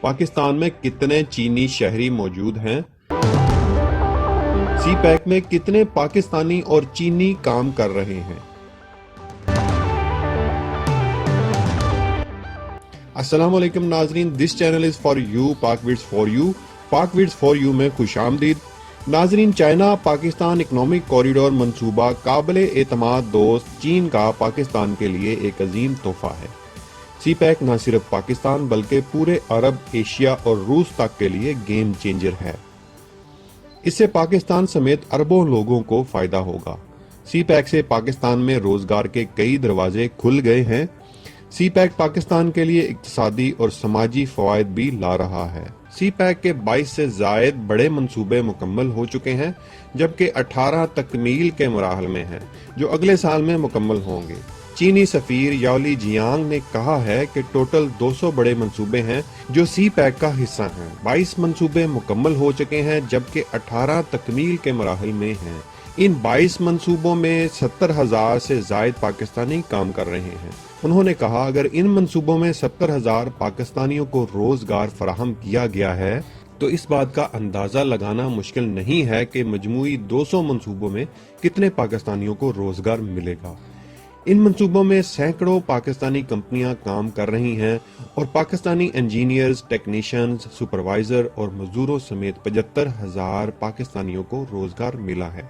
पाकिस्तान में कितने चीनी शहरी मौजूद हैं? सी पैक में कितने पाकिस्तानी और चीनी काम कर रहे हैं? अस्सलाम वालेकुम नाजरीन, this channel is for you, PakVids for you. PakVids for you में खुश आमदीद। नाजरीन, चाइना पाकिस्तान इकोनॉमिक कॉरिडोर मंसूबा काबिल एतमाद दोस्त चीन का पाकिस्तान के लिए एक अजीम तोहफा है। सी पैक न सिर्फ पाकिस्तान बल्कि पूरे अरब, एशिया और रूस तक के लिए गेम चेंजर है। इससे पाकिस्तान समेत अरबों लोगों को फायदा होगा। सी पैक से पाकिस्तान में रोजगार के कई दरवाजे खुल गए हैं। सी पैक पाकिस्तान के लिए इक्तिसादी और समाजी फवायद भी ला रहा है। सी पैक के 22 से जायद बड़े मंसूबे मुकम्मल हो चुके हैं, जबकि 18 तकमील के मराहल में हैं, जो अगले साल में मुकम्मल होंगे। चीनी सफीर याओली जियांग ने कहा है कि टोटल 200 बड़े मंसूबे हैं जो सी पैक का हिस्सा हैं। 22 मंसूबे मुकम्मल हो चुके हैं, जबकि 18 तकमील के मराहल में हैं। इन 22 मंसूबों में 70,000 से जायद पाकिस्तानी काम कर रहे हैं। उन्होंने कहा, अगर इन मंसूबों में 70,000 पाकिस्तानियों को रोजगार फराहम किया गया है तो इस बात का अंदाजा लगाना मुश्किल नहीं है कि मजमूई 200 मंसूबों में कितने पाकिस्तानियों को रोजगार मिलेगा। इन मंसूबों में सैकड़ों पाकिस्तानी कंपनियां काम कर रही हैं और पाकिस्तानी इंजीनियर्स, टेक्नीशियंस, सुपरवाइजर और मजदूरों समेत 75,000 पाकिस्तानियों को रोजगार मिला है।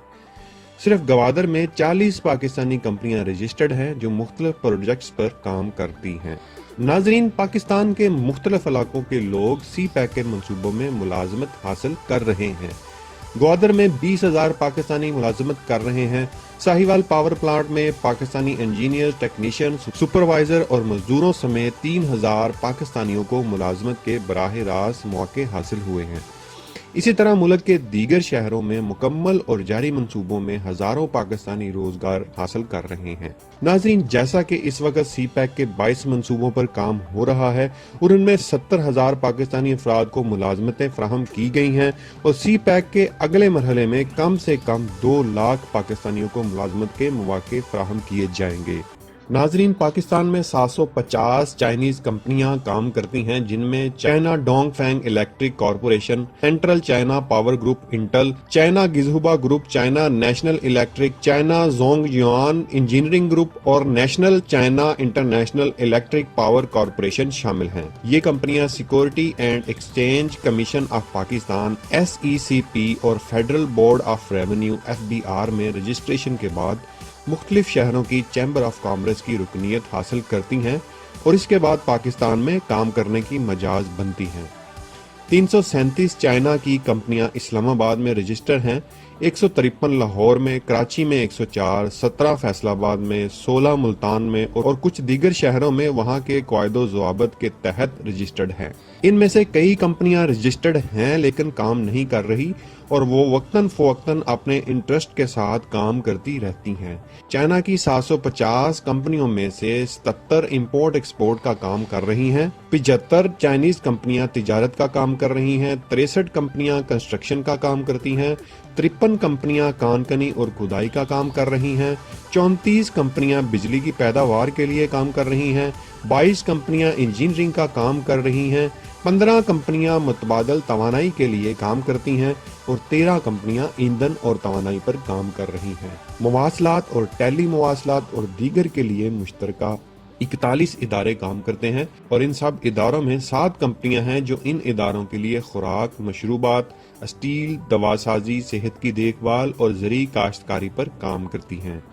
सिर्फ गवादर में 40 पाकिस्तानी कंपनियां रजिस्टर्ड हैं जो मुख्तलिफ प्रोजेक्ट्स पर काम करती हैं। नाजरीन, पाकिस्तान के मुख्तलिफ इलाकों के लोग सी पैक के मंसूबों में मुलाजमत हासिल कर रहे हैं। ग्वादर में 20,000 पाकिस्तानी मुलाजमत कर रहे हैं। साहिवाल पावर प्लांट में पाकिस्तानी इंजीनियर, टेक्नीशियन, सुपरवाइजर और मजदूरों समेत 3,000 पाकिस्तानियों को मुलाजमत के बराह रास्त मौके हासिल हुए हैं। इसी तरह मुल्क के दीगर शहरों में मुकम्मल और जारी मंसूबों में हजारों पाकिस्तानी रोजगार हासिल कर रहे हैं। नाज़रीन, जैसा कि इस वक्त सी पैक के 22 मंसूबों पर काम हो रहा है और उनमें 70,000 पाकिस्तानी अफराद को मुलाजमतें फराहम की गई हैं और सी पैक के अगले मरहले में कम से कम 2 लाख पाकिस्तानियों को मुलाजमत के मौके फराहम किए जाएंगे। नाजरीन, पाकिस्तान में 750 चाइनीज कंपनियां काम करती हैं, जिनमें China Dongfeng Electric Corporation, Central China Power Group Intel, China Gezhouba Group, China National Electric, China Zhongyuan Engineering Group और National China International Electric Power Corporation शामिल हैं। ये कंपनियां Security and Exchange Commission of Pakistan SECP और Federal Board of Revenue FBR में registration के बाद मुख्तलिफ शहरों की चैम्बर ऑफ कॉमर्स की रुकनीत हासिल करती हैं और इसके बाद पाकिस्तान में काम करने की मजाज बनती हैं। 337 चाइना की कंपनियां इस्लामाबाद में रजिस्टर हैं, 153 लाहौर में, कराची में 104, 17 फैसलाबाद में, 16 मुल्तान में और कुछ दीगर शहरों में वहां के कायदो ज़वाबित के तहत रजिस्टर्ड हैं। इनमें से कई कंपनियां रजिस्टर्ड हैं लेकिन काम नहीं कर रही और वो वक्तन फवक्तन अपने इंटरेस्ट के साथ काम करती रहती हैं। चाइना की 750 कंपनियों में से 77 इंपोर्ट एक्सपोर्ट का काम कर रही हैं, 75 चाइनीज कंपनियां तिजारत का काम कर रही हैं, 63 कंपनियां कंस्ट्रक्शन का काम करती हैं, 53 कंपनियां कानकनी और खुदाई का काम कर रही हैं, 34 कंपनियां बिजली की पैदावार के लिए काम कर रही हैं, 22 कंपनियां इंजीनियरिंग का काम कर रही हैं, 15 कंपनियां मुतबादल तवानाई के लिए काम करती हैं और 13 कंपनियां ईंधन और तवानाई पर काम कर रही हैं। मवासलात और टेली मवासलात और दीगर के लिए मुश्तरका 41 इदारे काम करते हैं और इन सब इदारों में 7 कंपनियां हैं जो इन इदारों के लिए खुराक, मशरूबात, स्टील, दवासाजी, सेहत की देखभाल और ज़री काश्तकारी पर काम करती हैं।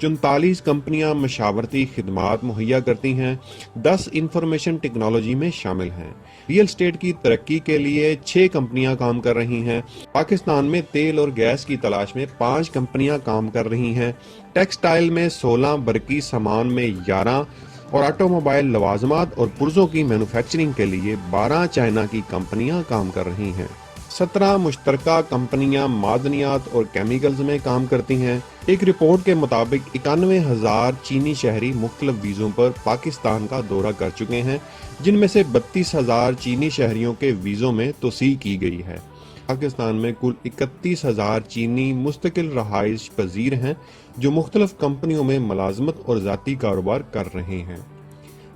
44 कंपनियां मशावरती खिदमात मुहैया करती हैं, 10 इंफॉर्मेशन टेक्नोलॉजी में शामिल हैं। रियल एस्टेट की तरक्की के लिए 6 कंपनियां काम कर रही हैं। पाकिस्तान में तेल और गैस की तलाश में 5 कंपनियां काम कर रही हैं। टेक्सटाइल में 16, बरकी सामान में 11 और ऑटोमोबाइल लवाजमात और पुर्जों की मैन्युफैक्चरिंग के लिए 12 चाइना की कंपनियां काम कर रही हैं। 17 मुश्तरका कंपनियां मादनियात और केमिकल्स में काम करती हैं। एक रिपोर्ट के मुताबिक 91,000 चीनी शहरी मुख्तलिफ वीज़ों पर पाकिस्तान का दौरा कर चुके हैं, जिनमें से 32,000 चीनी शहरियों के वीज़ों में तोसी की गई है। पाकिस्तान में कुल 31,000 चीनी मुस्तकिल रहाइश पजीर हैं जो मुख्तलिफ कंपनियों में मुलाजमत और ज़ाती कारोबार कर रहे हैं।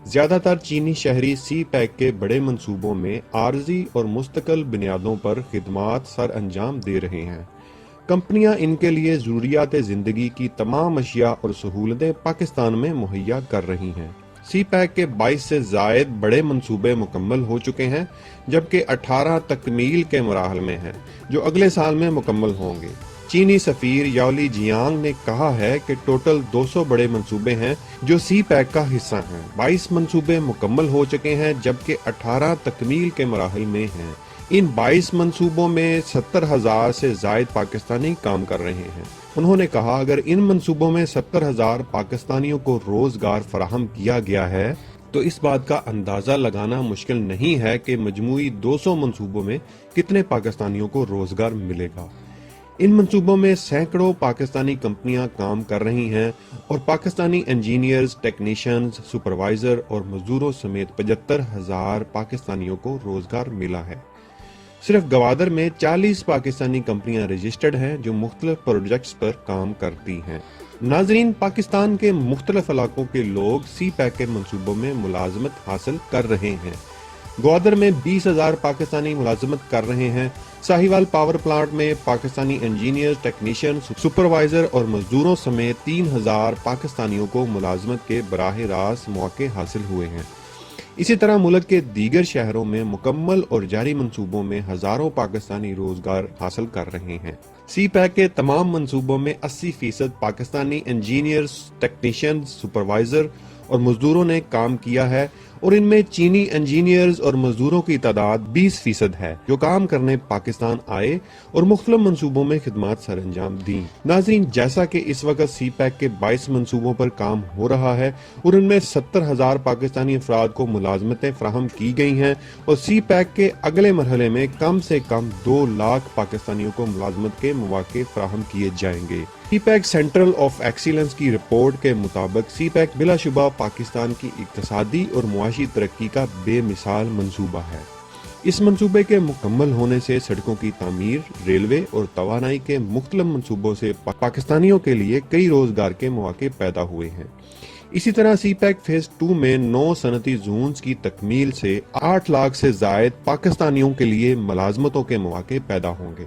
زیادہ تر چینی شہری سی پیک کے بڑے منصوبوں میں عارضی اور مستقل بنیادوں پر خدمات سر انجام دے رہے ہیں۔ کمپنیاں ان کے لیے ضروریات زندگی کی تمام اشیاء اور سہولتیں پاکستان میں مہیا کر رہی ہیں۔ سی پیک کے 22 سے زائد بڑے منصوبے مکمل ہو چکے ہیں، جبکہ 18 تکمیل کے مراحل میں ہیں، جو اگلے سال میں مکمل ہوں گے۔ چینی سفیر یاولی جیانگ نے کہا ہے کہ ٹوٹل 200 بڑے منصوبے ہیں جو سی پیک کا حصہ ہیں۔ 22 منصوبے مکمل ہو چکے ہیں، جبکہ 18 تکمیل کے مراحل میں ہیں۔ ان 22 منصوبوں میں 70,000 سے زائد پاکستانی کام کر رہے ہیں۔ انہوں نے کہا اگر ان منصوبوں میں 70,000 پاکستانیوں کو روزگار فراہم کیا گیا ہے تو اس بات کا اندازہ لگانا مشکل نہیں ہے کہ مجموعی 200 منصوبوں میں کتنے پاکستانیوں کو روزگار ملے گا۔ ان منصوبوں میں سینکڑوں پاکستانی کمپنیاں کام کر رہی ہیں اور پاکستانی انجینئرز، ٹیکنیشینز، سپروائزر اور مزدوروں سمیت 75,000 پاکستانیوں کو روزگار ملا ہے۔ صرف گوادر میں 40 پاکستانی کمپنیاں رجسٹرڈ ہیں جو مختلف پروجیکٹس پر کام کرتی ہیں۔ ناظرین، پاکستان کے مختلف علاقوں کے لوگ سی پیک کے منصوبوں میں ملازمت حاصل کر رہے ہیں۔ گوادر میں 20,000 پاکستانی ملازمت کر رہے ہیں۔ ساہیوال پاور پلانٹ میں پاکستانی انجینئرز، ٹیکنیشین، سپروائزر اور مزدوروں سمیت 3,000 پاکستانیوں کو ملازمت کے براہ راست مواقع حاصل ہوئے ہیں۔ اسی طرح ملک کے دیگر شہروں میں مکمل اور جاری منصوبوں میں ہزاروں پاکستانی روزگار حاصل کر رہے ہیں۔ سی پیک کے تمام منصوبوں میں 80% پاکستانی انجینئرز، ٹیکنیشینز، سپروائزر اور مزدوروں نے کام کیا ہے اور ان میں چینی انجینئرز اور مزدوروں کی تعداد 20% ہے جو کام کرنے پاکستان آئے اور مختلف منصوبوں میں خدمات سر انجام دیں۔ ناظرین، جیسا کہ اس وقت سی پیک کے 22 منصوبوں پر کام ہو رہا ہے اور ان میں 70,000 پاکستانی افراد کو ملازمتیں فراہم کی گئی ہیں اور سی پیک کے اگلے مرحلے میں کم سے کم 2 لاکھ پاکستانیوں کو ملازمت کے مواقع فراہم کیے جائیں گے۔ سی پیک سینٹرل آف ایکسیلنس کی رپورٹ کے مطابق سی پیک بلا شبہ پاکستان کی اقتصادی اور معاشی ترقی کا بے مثال منصوبہ ہے۔ اس منصوبے کے مکمل ہونے سے سڑکوں کی تعمیر، ریلوے اور توانائی کے مختلف منصوبوں سے پاکستانیوں کے لیے کئی روزگار کے مواقع پیدا ہوئے ہیں۔ اسی طرح سی پیک فیز 2 میں 9 صنعتی زونز کی تکمیل سے 8 لاکھ سے زائد پاکستانیوں کے لیے ملازمتوں کے مواقع پیدا ہوں گے۔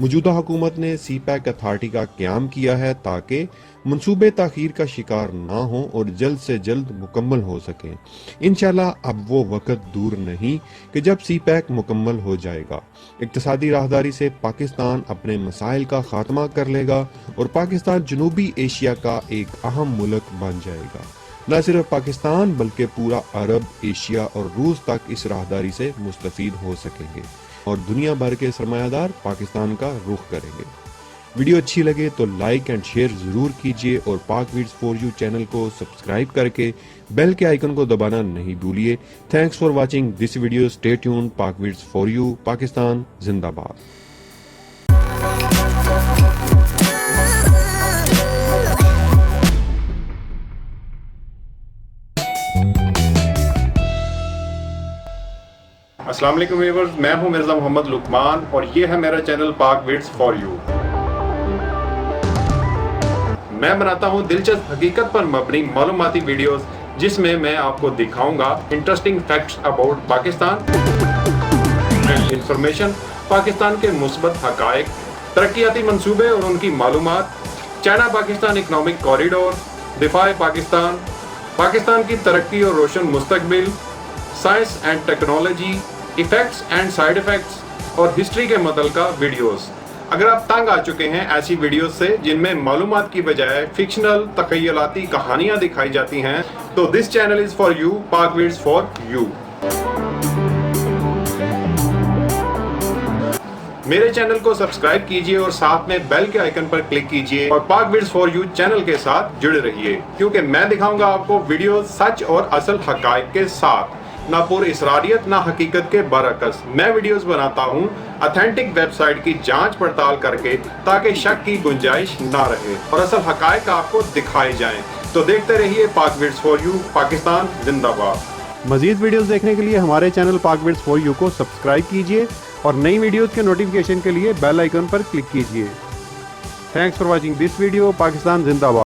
موجودہ حکومت نے سی پیک اتھارٹی کا قیام کیا ہے تاکہ منصوبے تاخیر کا شکار نہ ہوں اور جلد سے جلد مکمل ہو سکیں۔ انشاءاللہ اب وہ وقت دور نہیں کہ جب سی پیک مکمل ہو جائے گا۔ اقتصادی راہداری سے پاکستان اپنے مسائل کا خاتمہ کر لے گا اور پاکستان جنوبی ایشیا کا ایک اہم ملک بن جائے گا۔ نہ صرف پاکستان بلکہ پورا عرب، ایشیا اور روس تک اس راہداری سے مستفید ہو سکیں گے اور دنیا بھر کے سرمایہ دار پاکستان کا رخ کریں گے۔ ویڈیو اچھی لگے تو لائک اینڈ شیئر ضرور کیجیے اور Pak Vids for you channel کو سبسکرائب کر کے بیل کے آئیکن کو دبانا نہیں بھولیے۔ Thanks for watching this video. Stay tune, Pak Vids for you, Pakistan زندہ باد۔ السلام علیکم ویورز، میں ہوں مرزا محمد لقمان اور یہ ہے میرا چینل پاک ویڈز فار یو۔ میں بناتا ہوں دلچسپ حقیقت پر مبنی معلوماتی ویڈیوز جس میں میں آپ کو دکھاؤں گا interesting facts about Pakistan, information, Pakistan کے مثبت حقائق، ترقیاتی منصوبے اور ان کی معلومات، چائنا پاکستان اکنامک کوریڈور، دفاع پاکستان، پاکستان کی ترقی اور روشن مستقبل، science and technology, effects and side effects اور ہسٹری کے متعلقہ ویڈیوز۔ اگر آپ تنگ آ چکے ہیں ایسی ویڈیوز سے جن میں معلومات کی بجائے فکشنل تخیلاتی کہانیاں دکھائی جاتی ہیں تو this channel is for you, پاک ویڈز فار یو۔ میرے چینل کو سبسکرائب کیجئے اور ساتھ میں بیل کے آئیکن پر کلک کیجئے اور Pak Vids for you channel کے ساتھ جڑے رہیے، کیونکہ میں دکھاؤں گا آپ کو ویڈیوز سچ اور اصل حقائق کے ساتھ، نہ پر اسراریت نہ حقیقت کے برعکس۔ میں ویڈیوز بناتا ہوں اتھینٹک ویب سائٹ کی جانچ پڑتال کر کے تاکہ شک کی گنجائش نہ رہے اور اصل حقائق آپ کو دکھائے جائیں۔ تو دیکھتے رہیے پاک ویڈز فار یو، پاکستان زندہ باد۔ مزید ویڈیوز دیکھنے کے لیے ہمارے چینل پاک ویڈز فار یو کو سبسکرائب کیجئے اور نئی ویڈیوز کے نوٹیفیکیشن کے لیے بیل آئیکن پر کلک کیجئے۔ Thanks for watching this video, Pakistan زندہ باد۔